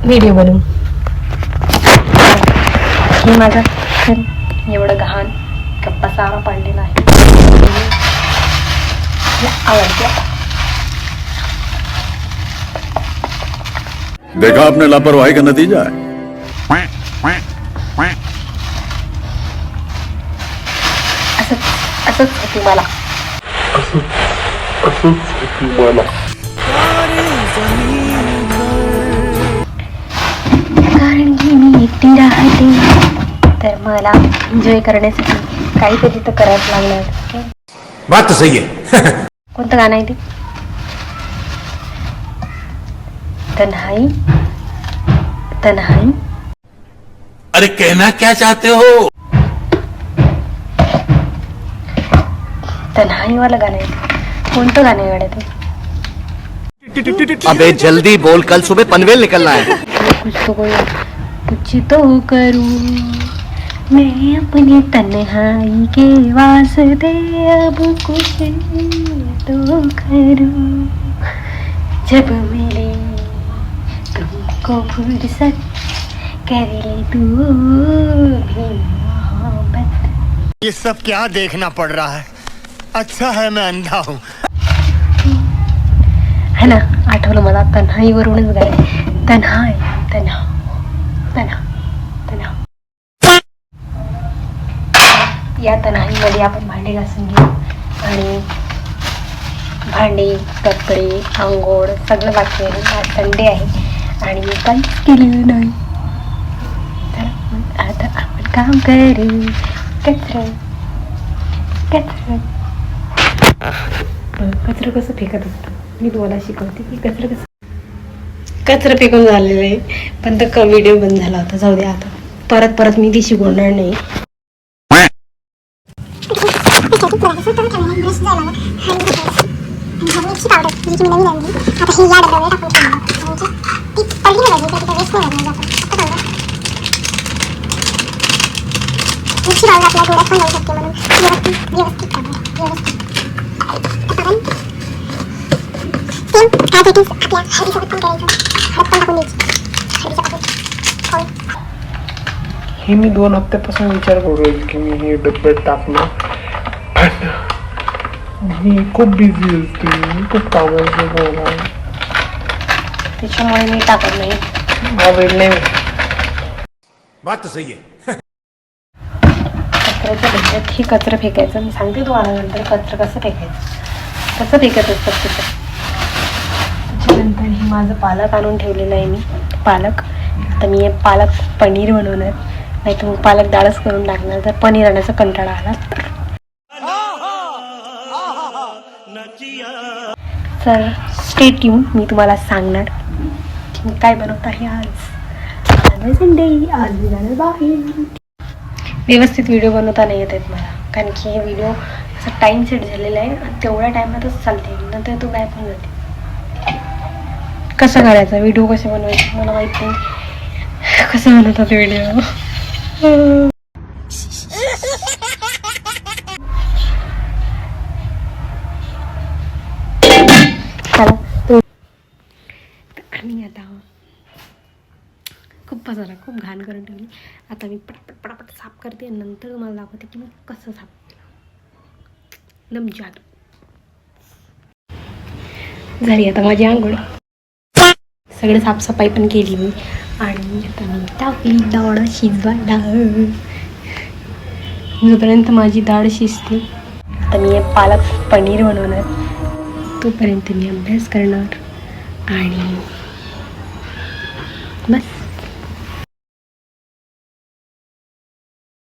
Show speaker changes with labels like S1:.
S1: Video बनवून हे माझं एवढं घाण गप्पा सारा पडलेला आहे. आवडते.
S2: देखा आपने लापरवाही का नतीजा है.
S1: असंच होती मला. कारण की मी एकटी राहते तर मला एन्जॉय करण्यासाठी काहीतरी तर करायला लागणार.
S3: बात तो सही है.
S1: कोणतं गाणं आहे ते? तन्हाई तन्हाई.
S3: अरे कहना क्या चाहते हो?
S1: तन्हाई वाला गाणं आहे. कोणतं गाणं आहे गाड्या ते?
S4: अबे जल्दी बोल, कल सुबह पनवेल निकलना है.
S1: कुछ तो करूं मैं अपनी तन्हाई के वास्ते, अब कुछ तो करूं जब मिले तुमको फुर्सत कर ले तू भी मोहब्बत.
S5: ये सब क्या देखना पड़ रहा है? अच्छा है मैं अंधा हूँ.
S1: है ना, आठवलं मला. तन्हाईवरूनच गाणे. तन्हाई तन्हा तन्हा तन्हा. या तन्हाईमध्ये आपण भांडे घासून घेऊ आणि भांडे कपडे आंघोळ सगळं बाकी आहे. आज संडे आहे आणि मी काहीच केलेलं नाही. तर आता आपण काम करू. कचरं कसं फेकत असतं. मी तुम्हाला शिकवते की कचरं फेकून झालेलं आहे. पण तर व्हिडिओ बंद झाला होता. जाऊ द्या, आता परत मी ती शिकवणार नाही.
S6: हे मी 2 हप्त्यापासून विचार करू राहील की मी हे डब्यात टाकणार. मी खूप बिझी असते, खूप कामाचं बोला,
S1: त्याच्यामुळे मी टाकत नाही.
S6: हा वेळ नाही.
S3: बात तो सही है.
S1: कचऱ्याच्या डब्यात हे कचरं फेकायचं. मी सांगते तुम्हाला नंतर कचरं कसं फेकायचं, कसं फेकत असतात तिथं. त्याच्यानंतर हे माझं पालक आणून ठेवलेलं आहे मी. पालक आता मी हे पालक पनीर बनवणार, नाही तर मग पालक डाळच करून टाकणार. तर पनीर आणायचा कंटाळा आला तर स्टे ट्यून. मी तुम्हाला सांगणार की मी काय बनवत आहे आज. संडे, आज मी जाणार बाहेर. व्यवस्थित व्हिडिओ बनवता नाही येत आहेत मला, कारण की हे व्हिडिओ असं टाईम सेट झालेला आहे आणि तेवढ्या टायमातच चालते. नंतर तो काय पण जाते. कसं करायचं व्हिडिओ, कसे बनवायचे मला माहीत नाही. कसं बनवतात व्हिडिओ. आम्ही आता खूप घाण करून ठेवली. आता मी पटापट साफ करते आणि नंतर तुम्हाला दाखवते की मी कसं साफ केलं. एकदम जादू झाली. आता माझी आंघोळ, सगळं साफसफाई पण केली मी. आणि आता मी टाकली डाळ शिजवायला. जोपर्यंत माझी डाळ शिजते आता मी पालक पनीर बनवणार. तोपर्यंत मी अभ्यास करणार आणि बस.